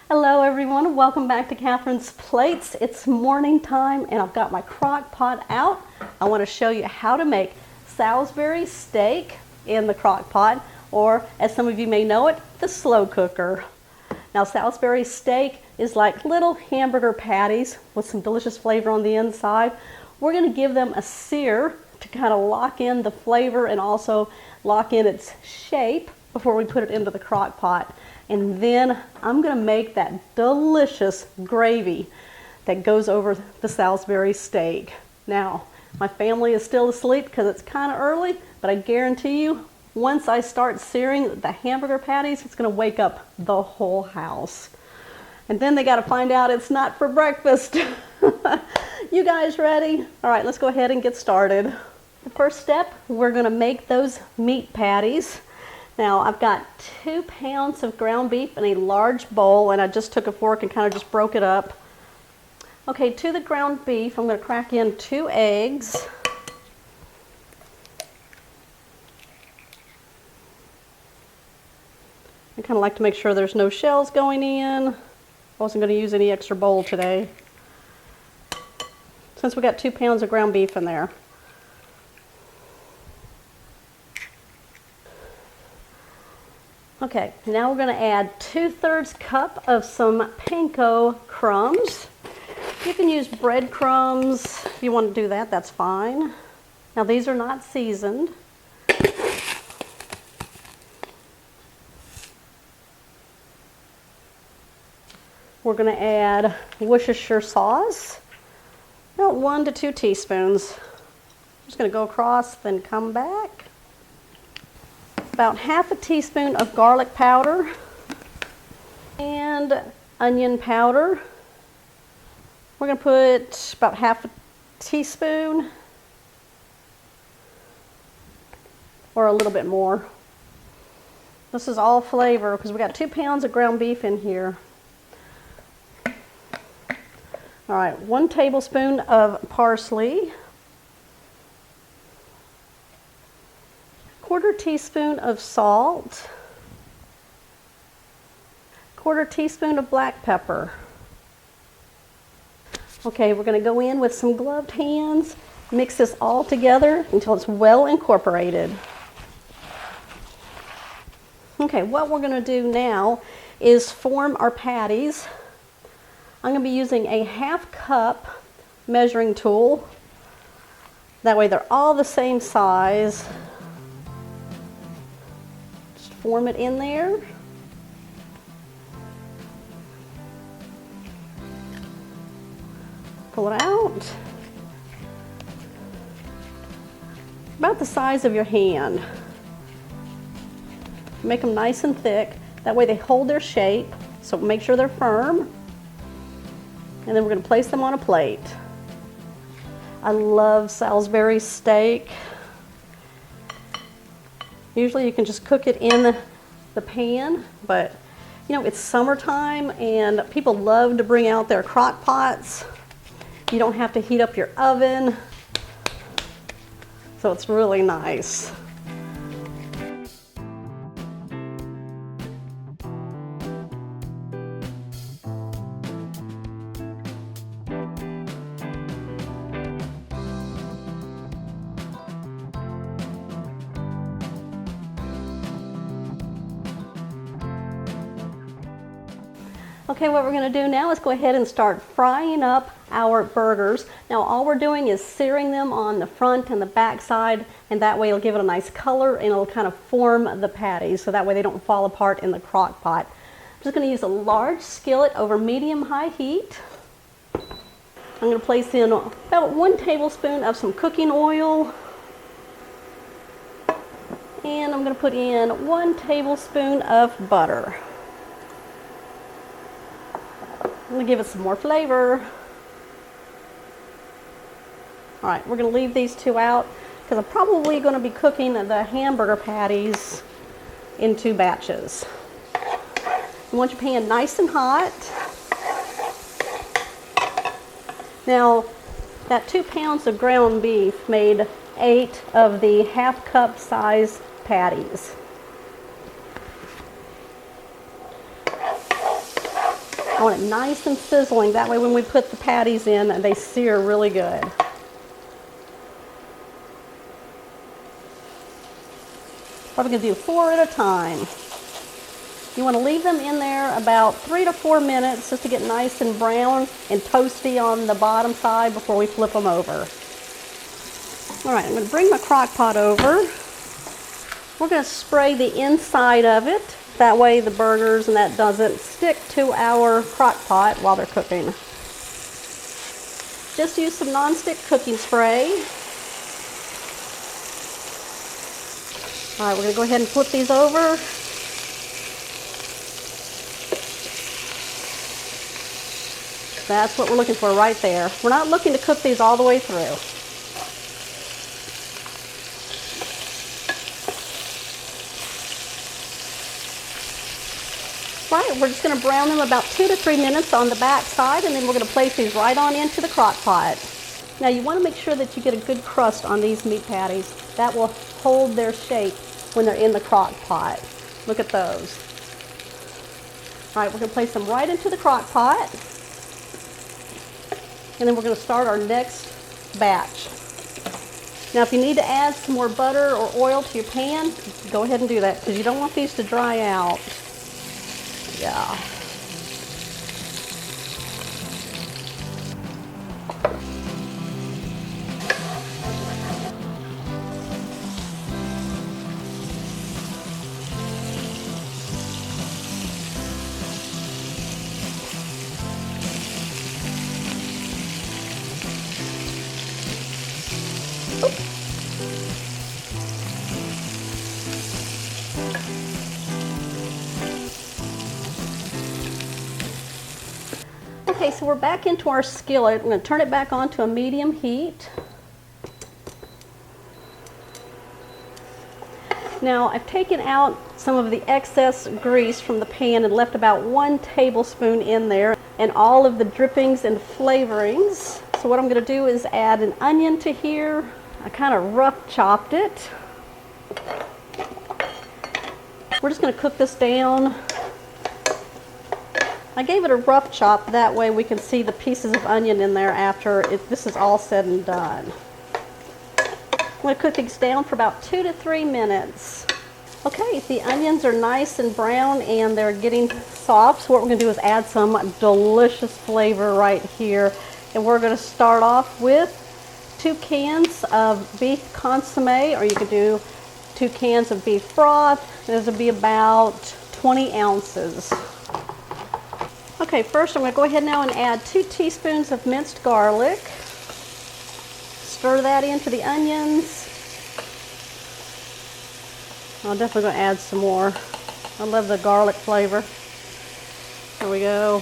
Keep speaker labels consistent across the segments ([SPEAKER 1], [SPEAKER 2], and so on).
[SPEAKER 1] Hello everyone, welcome back to Catherine's Plates. It's morning time and I've got my crock pot out. I want to show you how to make Salisbury steak in the crock pot, or as some of you may know it, the slow cooker. Now Salisbury steak is like little hamburger patties with some delicious flavor on the inside. We're going to give them a sear to kind of lock in the flavor and also lock in its shape before we put it into the crock pot. And then I'm going to make that delicious gravy that goes over the Salisbury steak. Now, my family is still asleep because it's kind of early, but I guarantee you, once I start searing the hamburger patties, it's going to wake up the whole house. And then they got to find out it's not for breakfast. You guys ready? All right, let's go ahead and get started. The first step, we're going to make those meat patties. Now I've got 2 pounds of ground beef in a large bowl, and I just took a fork and kind of just broke it up. Okay, to the ground beef, I'm going to crack in 2 eggs. I kind of like to make sure there's no shells going in. I wasn't going to use any extra bowl today, since we got 2 pounds of ground beef in there. Okay, now we're going to add 2/3 cup of some panko crumbs. You can use breadcrumbs if you want to do that, that's fine. Now these are not seasoned. We're going to add Worcestershire sauce, about 1 to 2 teaspoons. I'm just going to go across, then come back. About 1/2 teaspoon of garlic powder and onion powder. We're going to put about 1/2 teaspoon or a little bit more. This is all flavor because we got 2 pounds of ground beef in here. All right, 1 tablespoon of parsley. 1/4 teaspoon of salt, 1/4 teaspoon of black pepper. Okay, we're going to go in with some gloved hands, mix this all together until it's well incorporated. Okay, what we're going to do now is form our patties. I'm going to be using a 1/2 cup measuring tool. That way they're all the same size. Form it in there. Pull it out. About the size of your hand. Make them nice and thick. That way they hold their shape, so make sure they're firm. And then we're going to place them on a plate. I love Salisbury steak. Usually you can just cook it in the pan, but you know, it's summertime and people love to bring out their crock pots. You don't have to heat up your oven, so it's really nice. Okay, what we're going to do now is go ahead and start frying up our burgers. Now all we're doing is searing them on the front and the back side, and that way it'll give it a nice color and it'll kind of form the patties, so that way they don't fall apart in the crock pot. I'm just going to use a large skillet over medium-high heat. I'm going to place in about 1 tablespoon of some cooking oil, and I'm going to put in 1 tablespoon of butter. I'm going to give it some more flavor. All right, we're going to leave these 2 out because I'm probably going to be cooking the hamburger patties in 2 batches. You want your pan nice and hot. Now, that 2 pounds of ground beef made 8 of the 1/2 cup size patties. I want it nice and sizzling. That way when we put the patties in, they sear really good. Probably going to do 4 at a time. You want to leave them in there about 3 to 4 minutes just to get nice and brown and toasty on the bottom side before we flip them over. All right, I'm going to bring my crock pot over. We're going to spray the inside of it. That way the burgers and that doesn't stick to our crock pot while they're cooking. Just use some non-stick cooking spray. All right, we're going to go ahead and flip these over. That's what we're looking for right there. We're not looking to cook these all the way through. Right, we're just going to brown them about 2 to 3 minutes on the back side, and then we're going to place these right on into the crock pot. Now you want to make sure that you get a good crust on these meat patties. That will hold their shape when they're in the crock pot. Look at those. All right, we're going to place them right into the crock pot. And then we're going to start our next batch. Now if you need to add some more butter or oil to your pan, go ahead and do that because you don't want these to dry out. Yeah. Okay, so we're back into our skillet. I'm going to turn it back on to a medium heat. Now I've taken out some of the excess grease from the pan and left about 1 tablespoon in there and all of the drippings and flavorings. So what I'm going to do is add an onion to here. I kind of rough chopped it. We're just going to cook this down. I gave it a rough chop, that way we can see the pieces of onion in there after this is all said and done. I'm going to cook these down for about 2 to 3 minutes. Okay, the onions are nice and brown and they're getting soft, so what we're going to do is add some delicious flavor right here. And we're going to start off with 2 cans of beef consomme, or you could do 2 cans of beef broth. This will be about 20 ounces. Okay, first I'm going to go ahead now and add 2 teaspoons of minced garlic. Stir that into the onions. I'm definitely going to add some more. I love the garlic flavor. There we go.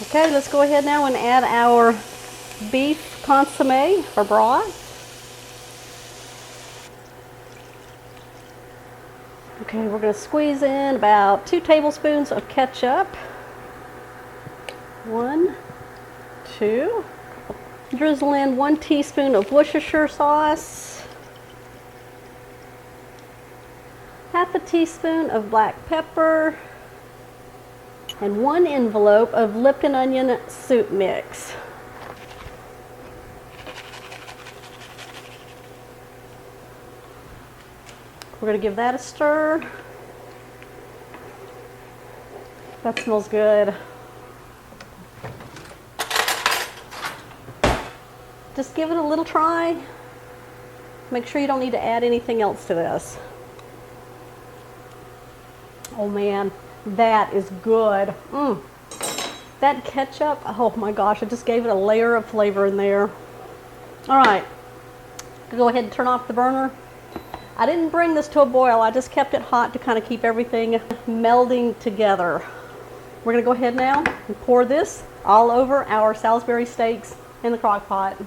[SPEAKER 1] Okay, let's go ahead now and add our beef consomme or broth. Okay, we're going to squeeze in about 2 tablespoons of ketchup. 1, 2. Drizzle in 1 teaspoon of Worcestershire sauce. Half a teaspoon of black pepper. And 1 envelope of Lipton onion soup mix. We're going to give that a stir. That smells good. Just give it a little try. Make sure you don't need to add anything else to this. Oh man, that is good. That ketchup, oh my gosh, it just gave it a layer of flavor in there. All right, go ahead and turn off the burner. I didn't bring this to a boil, I just kept it hot to kind of keep everything melding together. We're going to go ahead now and pour this all over our Salisbury steaks in the crock pot.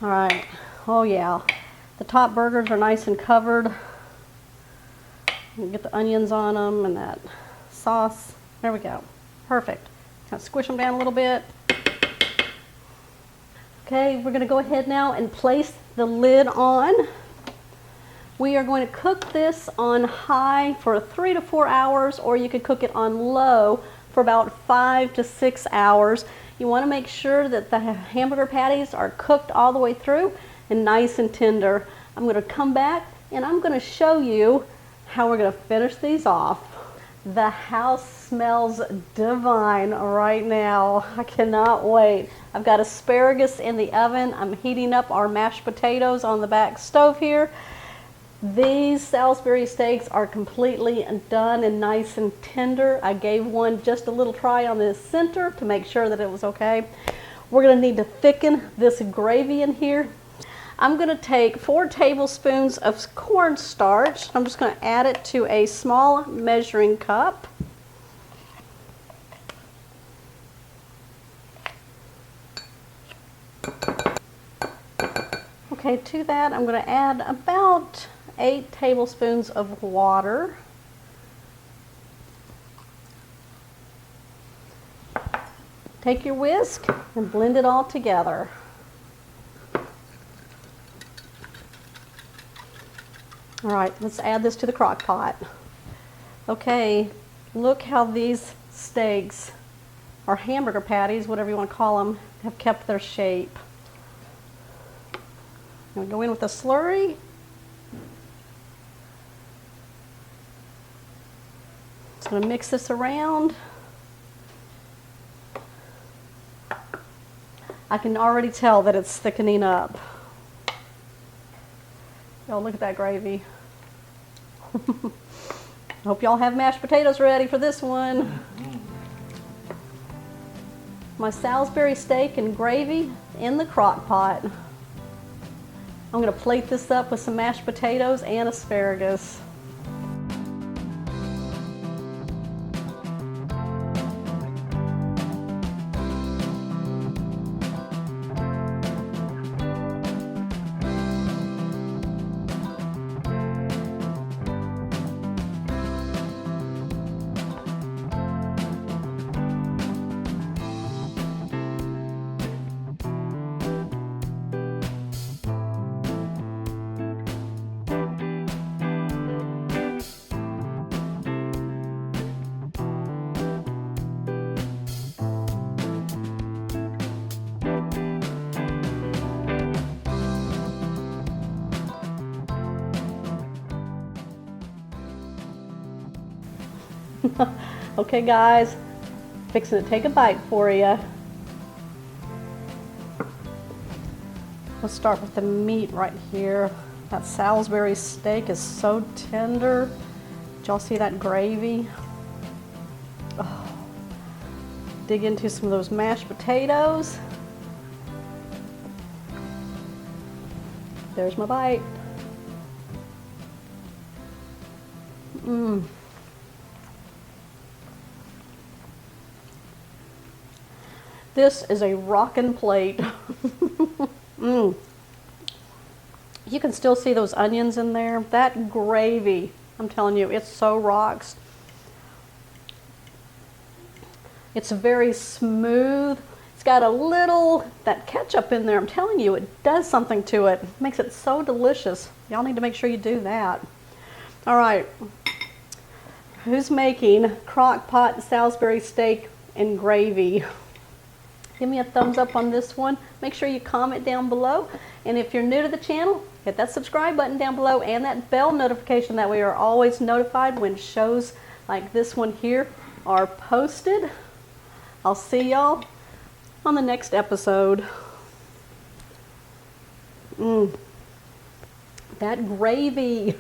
[SPEAKER 1] All right, oh yeah, the The top burgers are nice and covered. You get the onions on them and that sauce. There we go. Perfect. Kind of squish them down a little bit. Okay, we're going to go ahead now and place the lid on. We are going to cook this on high for 3 to 4 hours, or you could cook it on low for about 5 to 6 hours. You want to make sure that the hamburger patties are cooked all the way through and nice and tender. I'm going to come back and I'm going to show you how we're going to finish these off. The house smells divine right now. I cannot wait. I've got asparagus in the oven. I'm heating up our mashed potatoes on the back stove here. These Salisbury steaks are completely done and nice and tender. I gave one just a little try on the center to make sure that it was okay. We're going to need to thicken this gravy in here. I'm going to take 4 tablespoons of cornstarch. I'm just going to add it to a small measuring cup. Okay, to that I'm going to add about 8 tablespoons of water. Take your whisk and blend it all together. All right, let's add this to the crock pot. Okay, look how these steaks, or hamburger patties, whatever you want to call them, have kept their shape. I'm going to go in with a slurry. Just going to mix this around. I can already tell that it's thickening up. Oh, look at that gravy. I hope y'all have mashed potatoes ready for this one. My Salisbury steak and gravy in the crock pot. I'm going to plate this up with some mashed potatoes and asparagus. Okay guys, fixing to take a bite for you. Let's start with the meat right here. That Salisbury steak is so tender. Did y'all see that gravy? Oh. Dig into some of those mashed potatoes. There's my bite. This is a rockin' plate. You can still see those onions in there. That gravy, I'm telling you, it's so rocks. It's very smooth. It's got a little, that ketchup in there, I'm telling you, it does something to it. It makes it so delicious. Y'all need to make sure you do that. All right, who's making crock pot Salisbury steak and gravy? Give me a thumbs up on this one. Make sure you comment down below. And if you're new to the channel, hit that subscribe button down below and that bell notification. That way you're always notified when shows like this one here are posted. I'll see y'all on the next episode. That gravy.